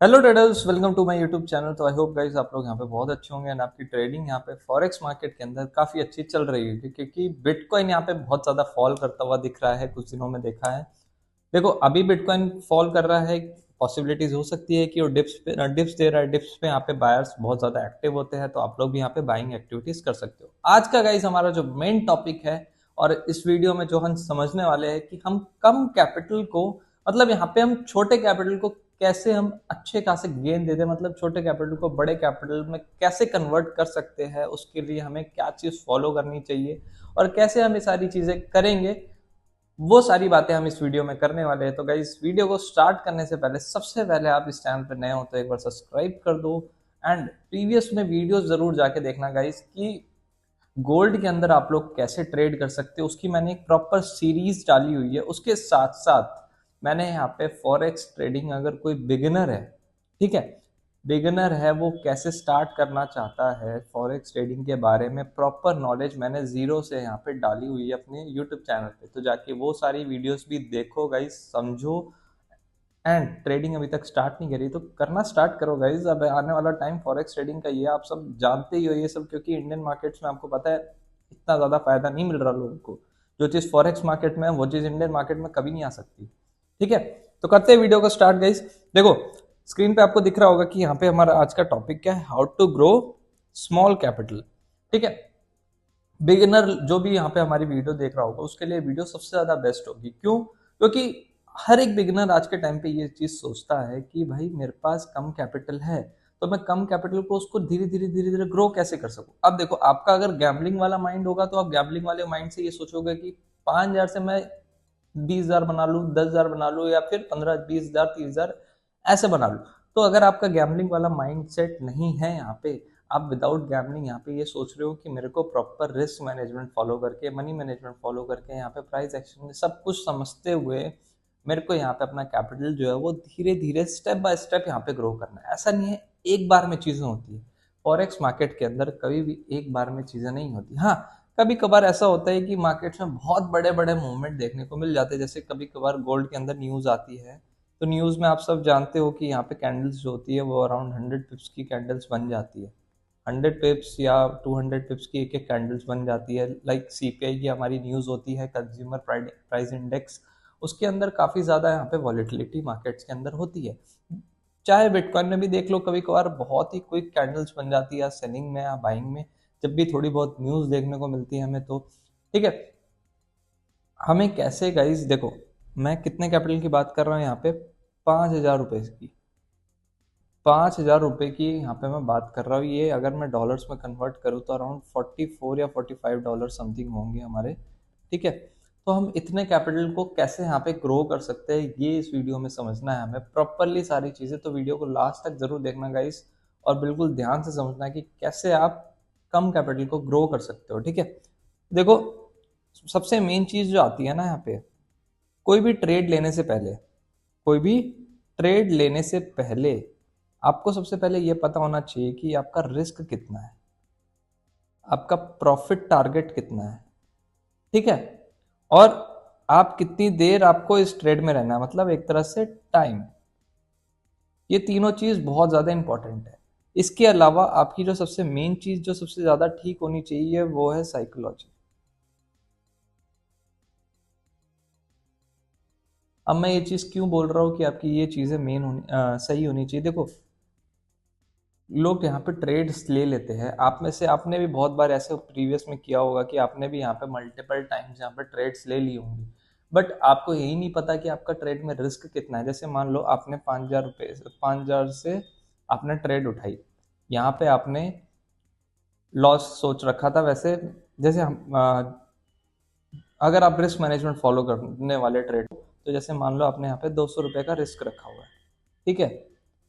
Hello traders, welcome to my YouTube channel. तो I hope guys आप लोग यहाँ पे बहुत अच्छे होंगे एंड आपकी ट्रेडिंग यहाँ पे फॉरेक्स मार्केट के अंदर काफ़ी अच्छी चल रही है क्योंकि बिटकॉइन यहाँ पे बहुत ज़्यादा फॉल करता हुआ दिख रहा है। कुछ दिनों में देखा है। देखो अभी बिटकॉइन फॉल कर रहा है, पॉसिबिलिटीज हो सकती है कि वो डिप्स दे रहा है। डिप्स पे यहाँ पे बायर्स बहुत ज़्यादा एक्टिव होते हैं, तो आप लोग भी यहाँ पे बाइंग एक्टिविटीज कर सकते हो। आज का गाइस हमारा जो मेन टॉपिक है और इस वीडियो में जो हम समझने वाले हैं कि हम कम कैपिटल को, मतलब यहाँ पे हम छोटे कैपिटल को कैसे हम अच्छे खासे गेन देते हैं, मतलब छोटे कैपिटल को बड़े कैपिटल में कैसे कन्वर्ट कर सकते हैं, उसके लिए हमें क्या चीज फॉलो करनी चाहिए और कैसे हम ये सारी चीजें करेंगे, वो सारी बातें हम इस वीडियो में करने वाले हैं। तो गाइस वीडियो को स्टार्ट करने से पहले सबसे पहले आप इस चैनल पर नए हो तो एक बार सब्सक्राइब कर दो एंड प्रीवियस में वीडियो जरूर जाके देखना गाइस कि गोल्ड के अंदर आप लोग कैसे ट्रेड कर सकते हो, उसकी मैंने एक प्रॉपर सीरीज डाली हुई है। उसके साथ साथ मैंने यहाँ पे फॉरेक्स ट्रेडिंग, अगर कोई बिगिनर है, ठीक है, बिगिनर है, वो कैसे स्टार्ट करना चाहता है फॉरेक्स ट्रेडिंग के बारे में प्रॉपर नॉलेज मैंने जीरो से यहाँ पे डाली हुई है अपने यूट्यूब चैनल पे। तो जाके वो सारी वीडियोस भी देखो गाइस, समझो। एंड ट्रेडिंग अभी तक स्टार्ट नहीं करी तो करना स्टार्ट करो गाइज। अब आने वाला टाइम फॉरेक्स ट्रेडिंग का ये आप सब जानते ही हो ये सब, क्योंकि इंडियन मार्केट्स में आपको पता है इतना ज्यादा फायदा नहीं मिल रहा लोगों को। जो चीज फॉरेक्स मार्केट में है वो चीज इंडियन मार्केट में कभी नहीं आ सकती। ठीक है, तो करते हैं वीडियो को स्टार्ट गाइज। देखो स्क्रीन पे आपको दिख रहा होगा कि यहाँ पे हमारा आज का टॉपिक क्या है, how to grow small capital. ठीक है, बिगिनर जो भी यहाँ पे हमारी वीडियो देख रहा होगा उसके लिए वीडियो सबसे ज्यादा बेस्ट होगी। क्यों? क्योंकि हर एक बिगिनर आज के टाइम पे ये चीज सोचता है कि भाई मेरे पास कम कैपिटल है, तो मैं कम कैपिटल को उसको धीरे धीरे ग्रो कैसे कर सकूं। अब देखो आपका अगर गैम्बलिंग वाला माइंड होगा तो आप गैम्बलिंग वाले माइंड से ये सोचोगे कि 5,000 से मैं 20,000 बना लूं, 10,000 बना लूं, या फिर 15, 20,000, 30,000 ऐसे बना लूं। तो अगर आपका गैम्बलिंग वाला माइंड सेट नहीं है यहाँ पे, आप विदाउट गैम्बलिंग यहाँ पे ये सोच रहे हो कि मेरे को प्रॉपर रिस्क मैनेजमेंट फॉलो करके, मनी मैनेजमेंट फॉलो करके, यहाँ पे प्राइस एक्शन में सब कुछ समझते हुए मेरे को यहाँ पे अपना कैपिटल जो है वो धीरे धीरे स्टेप बाय स्टेप यहाँ पे ग्रो करना है। ऐसा नहीं है एक बार में चीजें होती है। फॉरेक्स मार्केट के अंदर कभी भी एक बार में चीजें नहीं होती। हाँ, कभी कभार ऐसा होता है कि मार्केट्स में बहुत बड़े बड़े मूवमेंट देखने को मिल जाते हैं। जैसे कभी कभार गोल्ड के अंदर न्यूज आती है, तो न्यूज में आप सब जानते हो कि यहाँ पे कैंडल्स जो होती है वो अराउंड 100 पिप्स की कैंडल्स बन जाती है। 100 पिप्स या 200 पिप्स की एक एक कैंडल्स बन जाती है। लाइक सीपीआई की हमारी न्यूज होती है, कंज्यूमर प्राइस इंडेक्स, उसके अंदर काफी ज्यादा यहाँ पे वॉलिटिलिटी मार्केट्स के अंदर होती है। चाहे बिटकॉइन में भी देख लो, कभी कभार बहुत ही क्विक कैंडल्स बन जाती है या सेलिंग में या बाइंग में, जब भी थोड़ी बहुत न्यूज देखने को मिलती है हमें तो। ठीक है, हमें कैसे गाइस, देखो मैं कितने कैपिटल की बात कर रहा हूँ यहाँ पे, 5,000 रुपए की, 5,000 रुपए की यहाँ पे मैं बात कर रहा हूँ। ये अगर मैं डॉलर्स में कन्वर्ट करूँ तो अराउंड 44 या $45 समथिंग होंगे हमारे। ठीक है, तो हम इतने कैपिटल को कैसे यहाँ पे ग्रो कर सकते हैं ये इस वीडियो में समझना है हमें प्रॉपरली सारी चीजें। तो वीडियो को लास्ट तक जरूर देखना गाइस और बिल्कुल ध्यान से समझना कि कैसे आप कम कैपिटल को ग्रो कर सकते हो। ठीक है, देखो सबसे मेन चीज जो आती है ना यहाँ पे, कोई भी ट्रेड लेने से पहले, कोई भी ट्रेड लेने से पहले आपको सबसे पहले यह पता होना चाहिए कि आपका रिस्क कितना है, आपका प्रॉफिट टारगेट कितना है। ठीक है, और आप कितनी देर आपको इस ट्रेड में रहना है, मतलब एक तरह से टाइम। ये तीनों चीज बहुत ज्यादा इंपॉर्टेंट है। इसके अलावा आपकी जो सबसे मेन चीज जो सबसे ज्यादा ठीक होनी चाहिए वो है साइकोलॉजी। अब मैं ये चीज क्यों बोल रहा हूँ कि आपकी ये चीजें मेन सही होनी चाहिए। देखो लोग यहाँ पे ट्रेड्स ले लेते हैं, आप में से आपने भी बहुत बार ऐसे प्रीवियस में किया होगा कि आपने भी यहाँ पे मल्टीपल टाइम्स यहाँ पे ट्रेड्स ले ली होंगी, बट आपको यही नहीं पता कि आपका ट्रेड में रिस्क कितना है। जैसे मान लो आपने 5,000 रुपये, 5,000 से आपने ट्रेड उठाई, यहाँ पे आपने लॉस सोच रखा था। वैसे जैसे हम अगर आप रिस्क मैनेजमेंट फॉलो करने वाले ट्रेड, तो जैसे मान लो आपने यहाँ पे 200 रुपये का रिस्क रखा हुआ है। ठीक है,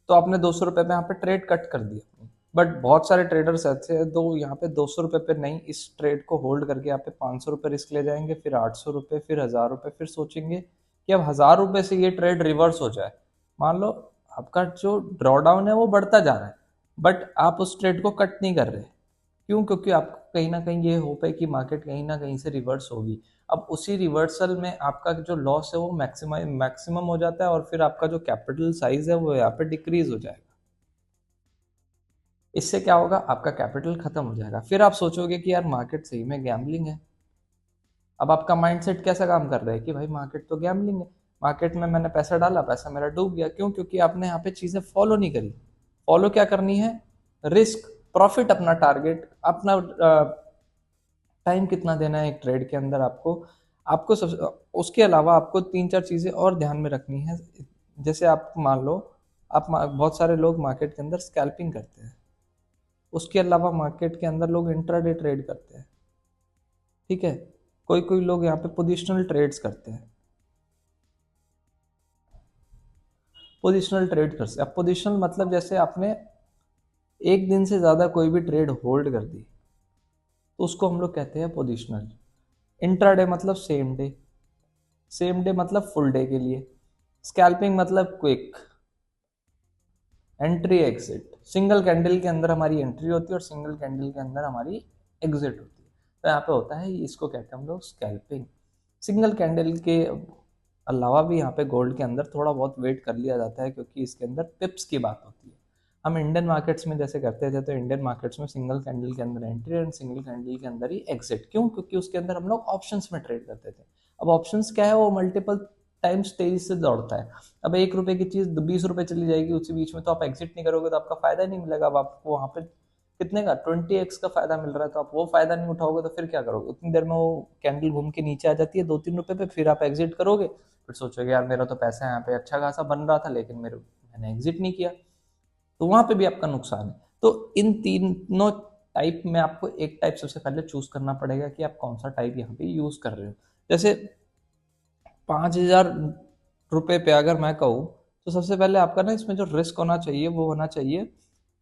तो आपने 200 रुपये पे यहाँ पे ट्रेड कट कर दिया, बट बहुत सारे ट्रेडर्स ऐसे हैं तो यहाँ पे 200 रुपये पे नहीं, इस ट्रेड को होल्ड करके यहाँ पे 500 रुपये रिस्क ले जाएंगे, फिर 800 रुपये, फिर 1,000 रुपये, फिर सोचेंगे कि अब 1,000 रुपये से ये ट्रेड रिवर्स हो जाए। मान लो आपका जो ड्रॉडाउन है वो बढ़ता जा रहा है, बट आप उस ट्रेड को कट नहीं कर रहे। क्यों? क्योंकि आप कहीं ना कहीं ये होप है कि मार्केट कहीं ना कहीं से रिवर्स होगी। अब उसी रिवर्सल में आपका जो लॉस है वो मैक्सिमम हो जाता है और फिर आपका जो कैपिटल साइज है वो यहाँ पे डिक्रीज हो जाएगा। इससे क्या होगा, आपका कैपिटल खत्म हो जाएगा। फिर आप सोचोगे कि यार मार्केट सही में गैम्बलिंग है। अब आपका माइंडसेट कैसा काम कर रहा है कि भाई मार्केट तो गैम्बलिंग है, मार्केट में मैंने पैसा डाला, पैसा मेरा डूब गया। क्यों? क्योंकि आपने यहाँ पे चीजें फॉलो नहीं करी। फॉलो क्या करनी है? रिस्क, प्रॉफिट, अपना टारगेट, अपना टाइम कितना देना है एक ट्रेड के अंदर आपको। आपको सब, उसके अलावा आपको तीन चार चीजें और ध्यान में रखनी है। जैसे आप मान लो, बहुत सारे लोग मार्केट के अंदर स्कैल्पिंग करते हैं। उसके अलावा मार्केट के अंदर लोग इंट्राडे ट्रेड करते हैं। ठीक है, कोई कोई लोग यहाँ पे पोजिशनल ट्रेड्स करते हैं। पोजिशनल ट्रेड करते हैं। अब पोजिशनल मतलब जैसे आपने एक दिन से ज्यादा कोई भी ट्रेड होल्ड कर दी तो उसको हम लोग कहते हैं पोजिशनल। इंट्राडे मतलब सेम डे, सेम डे मतलब फुल डे के लिए। स्कैल्पिंग मतलब quick entry exit. Single candle के अंदर हमारी एंट्री होती है और सिंगल कैंडल के अंदर हमारी एग्जिट होती है। तो यहाँ पे होता है, इसको कहते हैं हम लोग स्कैल्पिंग। सिंगल कैंडल के अलावा भी यहाँ पे गोल्ड के अंदर थोड़ा बहुत वेट कर लिया जाता है क्योंकि इसके अंदर पिप्स की बात होती है। हम इंडियन मार्केट्स में जैसे करते थे तो इंडियन मार्केट्स में सिंगल कैंडल के अंदर एंट्री एंड सिंगल कैंडल के अंदर ही एग्जिट। क्यों? क्योंकि उसके अंदर हम लोग ऑप्शंस में ट्रेड करते थे। अब ऑप्शंस क्या है? वो मल्टीपल टाइम्स तेजी से दौड़ता है। अब 1 रुपए की चीज 20 रुपए चली जाएगी उसी बीच में, तो आप एग्जिट नहीं करोगे तो आपका फायदा नहीं मिलेगा। अब आपको वहां पे कितने का 20x का फायदा मिल रहा है, तो आप वो फायदा नहीं उठाओगे तो फिर क्या करोगे? उतनी देर में वो कैंडल घूम के नीचे आ जाती है 2-3 रुपए पे, फिर आप एग्जिट करोगे। फिर सोचोगे यार मेरा तो पैसा यहाँ पे अच्छा खासा बन रहा था लेकिन मैंने एग्जिट नहीं किया, तो वहां पे भी आपका नुकसान है। तो इन तीनों टाइप में आपको एक टाइप सबसे पहले चूज करना पड़ेगा कि आप कौन सा टाइप यहाँ पे यूज कर रहे हो। जैसे 5,000 रुपए पे अगर मैं कहूँ तो सबसे पहले आपका ना इसमें जो रिस्क होना चाहिए वो होना चाहिए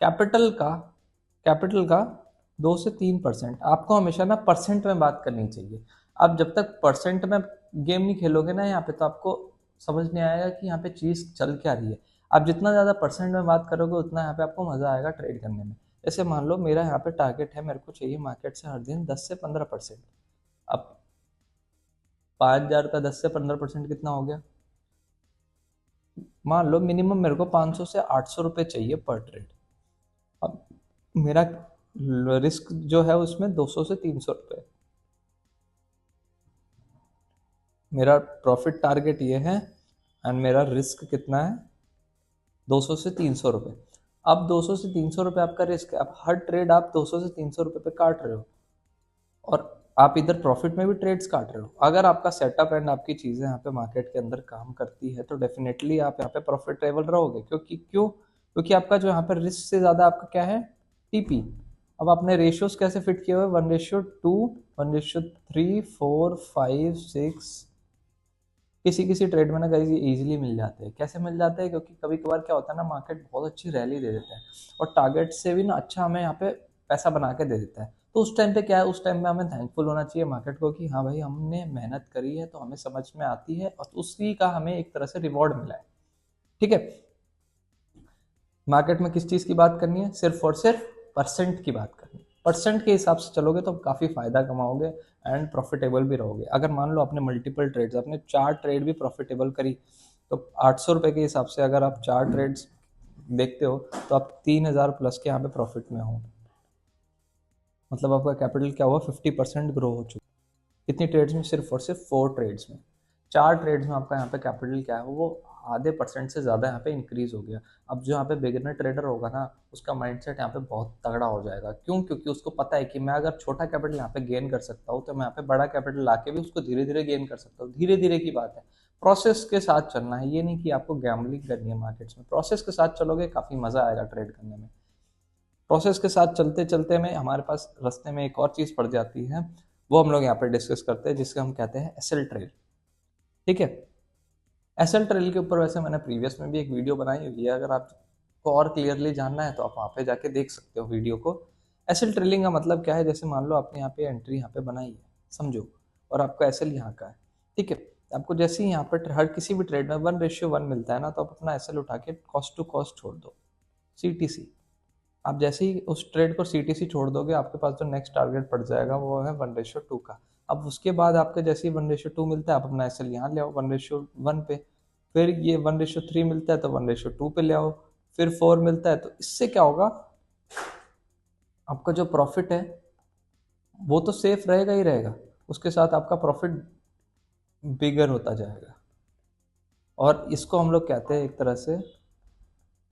कैपिटल का। कैपिटल का 2 से 3%। आपको हमेशा ना परसेंट में बात करनी चाहिए। आप जब तक परसेंट में गेम नहीं खेलोगे ना यहाँ पे, तो आपको समझ नहीं आएगा कि यहाँ पे चीज चल क्या रही है। आप जितना ज्यादा परसेंट में बात करोगे उतना यहाँ पे आपको मजा आएगा ट्रेड करने में। जैसे मान लो मेरा यहाँ पे टारगेट है, मेरे को चाहिए मार्केट से हर दिन 10 से 15%। अब 5,000 का 10 से 15% कितना हो गया? मान लो मिनिमम मेरे को 500 से 800 रुपये चाहिए पर ट्रेड। अब मेरा रिस्क जो है उसमें 200 से 300 रुपये। मेरा प्रॉफिट टारगेट ये है एंड मेरा रिस्क कितना है? 200 से 300 रुपये। अब 200 से 300 रुपये आपका रिस्क है। अब हर ट्रेड आप 200 से 300 रुपये पे काट रहे हो और आप इधर प्रॉफिट में भी ट्रेड्स काट रहे हो। अगर आपका सेटअप एंड आपकी चीजें यहाँ पे मार्केट के अंदर काम करती है तो डेफिनेटली आप यहाँ पे प्रॉफिटेबल रहोगे। क्योंकि आपका जो यहाँ पे रिस्क से ज्यादा आपका क्या है? टीपी। अब आपने रेशियोज कैसे फिट किए हुए? 1:2, 1:3, 4, 5, 6। किसी किसी ट्रेड में ना कहीं इजीली मिल जाते हैं। कैसे मिल जाते हैं? क्योंकि कभी कभार क्या होता है ना, मार्केट बहुत अच्छी रैली दे देता है और टारगेट से भी ना अच्छा हमें यहाँ पे पैसा बना के दे देता है। तो उस टाइम पे क्या है, उस टाइम में हमें थैंकफुल होना चाहिए मार्केट को कि हाँ भाई हमने मेहनत करी है तो हमें समझ में आती है और उसी का हमें एक तरह से रिवॉर्ड मिला है। ठीक है, मार्केट में किस चीज की बात करनी है? सिर्फ और सिर्फ परसेंट की बात करनी है। परसेंट के हिसाब से चलोगे तो काफी फायदा कमाओगे एंड प्रॉफिटेबल भी रहोगे। अगर मान लो आपने मल्टीपल ट्रेड्स, आपने 4 ट्रेड भी प्रॉफिटेबल करी, तो 800 रुपए के हिसाब से अगर आप 4 ट्रेड्स देखते हो तो आप 3,000 प्लस के यहाँ पे प्रॉफिट में हो। मतलब आपका कैपिटल क्या हुआ? 50% ग्रो हो चुका। कितनी ट्रेड्स में? सिर्फ और सिर्फ 4 ट्रेड्स में। 4 ट्रेड्स में आपका यहाँ पे कैपिटल क्या है, वो आधे परसेंट से ज़्यादा यहाँ पे इंक्रीज हो गया। अब जो यहाँ पे बिगिनर ट्रेडर होगा ना, उसका माइंडसेट यहाँ पे बहुत तगड़ा हो जाएगा। क्यों? क्योंकि उसको पता है कि मैं अगर छोटा कैपिटल यहाँ पे गेन कर सकता हूँ तो मैं यहाँ पे बड़ा कैपिटल ला के भी उसको धीरे धीरे गेन कर सकता हूँ। धीरे धीरे की बात है, प्रोसेस के साथ चलना है। ये नहीं कि आपको गैम्बलिंग करनी है मार्केट्स में। प्रोसेस के साथ चलोगे काफ़ी मज़ा आएगा ट्रेड करने में। प्रोसेस के साथ चलते चलते में हमारे पास रास्ते में एक और चीज़ पड़ जाती है, वो हम लोग यहाँ पे डिस्कस करते हैं, जिसके हम कहते हैं एसएल ट्रेल। ठीक है, एसएल ट्रेल के ऊपर वैसे मैंने प्रीवियस में भी एक वीडियो बनाई हुई है। अगर आपको और क्लियरली जानना है तो आप वहाँ पे जाके देख सकते हो वीडियो को। एसएल ट्रेलिंग का मतलब क्या है? जैसे मान लो आपने यहाँ पे एंट्री यहाँ पे बनाई है, समझो, और आपका एसएल यहाँ का है। ठीक है, आपको जैसे ही यहाँ पे हर किसी भी ट्रेड में 1:1 मिलता है ना, तो आप अपना एसएल उठा के कॉस्ट टू कॉस्ट छोड़ दो, सीटीसी। आप जैसे ही उस ट्रेड को सीटीसी छोड़ दोगे, आपके पास जो नेक्स्ट टारगेट पड़ जाएगा वो है 1:2 का। अब उसके बाद आपके जैसे ही 1:2 मिलता है, आप अपना एसएल यहाँ ले आओ 1:1 पे, फिर ये 1:3 मिलता है तो 1:2 पे ले आओ, फिर 4 मिलता है, तो इससे क्या होगा, आपका जो प्रॉफिट है वो तो सेफ रहेगा ही रहेगा, उसके साथ आपका प्रॉफिट बिगर होता जाएगा। और इसको हम लोग कहते हैं एक तरह से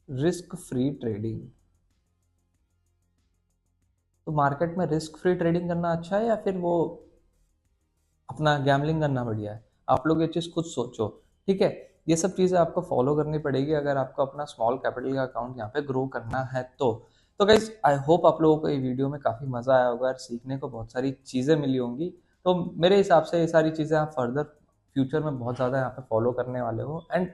रिस्क फ्री ट्रेडिंग। तो मार्केट में रिस्क फ्री ट्रेडिंग करना अच्छा है या फिर वो अपना गैमलिंग करना बढ़िया है? आप लोग ये चीज़ खुद सोचो, ठीक है। ये सब चीज़ें आपको फॉलो करनी पड़ेगी अगर आपको अपना स्मॉल कैपिटल का अकाउंट यहाँ पे ग्रो करना है तो गाइज आई होप आप लोगों को ये वीडियो में काफ़ी मज़ा आया होगा और सीखने को बहुत सारी चीज़ें मिली होंगी। तो मेरे हिसाब से ये सारी चीज़ें आप फर्दर फ्यूचर में बहुत ज़्यादा यहाँ पे फॉलो करने वाले हो। एंड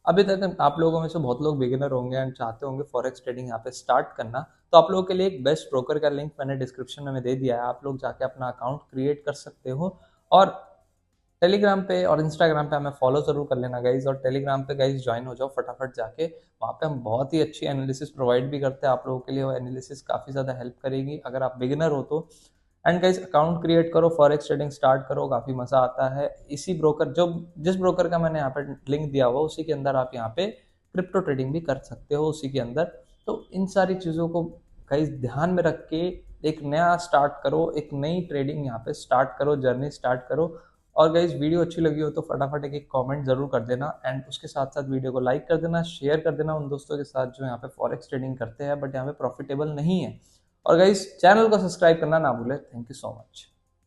अभी तक आप लोगों में से बहुत लोग बिगिनर होंगे एंड चाहते होंगे फॉरेक्स ट्रेडिंग यहाँ पे स्टार्ट करना, तो आप लोगों के लिए एक बेस्ट ब्रोकर का लिंक मैंने डिस्क्रिप्शन में दे दिया है। आप लोग जाके अपना अकाउंट क्रिएट कर सकते हो और टेलीग्राम पे और इंस्टाग्राम पे हमें फॉलो जरूर कर लेना गाइज। और टेलीग्राम पे गाइज ज्वाइन हो जाओ फटाफट जाके, वहाँ पे हम बहुत ही अच्छी एनालिसिस प्रोवाइड भी करते हैं आप लोगों के लिए। वो एनालिसिस काफ़ी ज़्यादा हेल्प करेगी अगर आप बिगिनर हो तो। एंड गाइज अकाउंट क्रिएट करो, फॉरेक्स ट्रेडिंग स्टार्ट करो, काफ़ी मज़ा आता है। इसी ब्रोकर जो जिस ब्रोकर का मैंने यहाँ पे लिंक दिया हुआ उसी के अंदर आप यहाँ पे क्रिप्टो ट्रेडिंग भी कर सकते हो उसी के अंदर। तो इन सारी चीज़ों को गाइज ध्यान में रख के एक नया स्टार्ट करो, एक नई ट्रेडिंग यहाँ पे स्टार्ट करो, जर्नी स्टार्ट करो। और गाइज वीडियो अच्छी लगी हो तो फटाफट एक कमेंट जरूर कर देना एंड उसके साथ साथ वीडियो को लाइक कर देना, शेयर कर देना उन दोस्तों के साथ जो यहाँ पे फॉरेक्स ट्रेडिंग करते हैं बट यहाँ पे प्रॉफिटेबल नहीं है। और गाइज चैनल को सब्सक्राइब करना ना भूले। Thank you so much.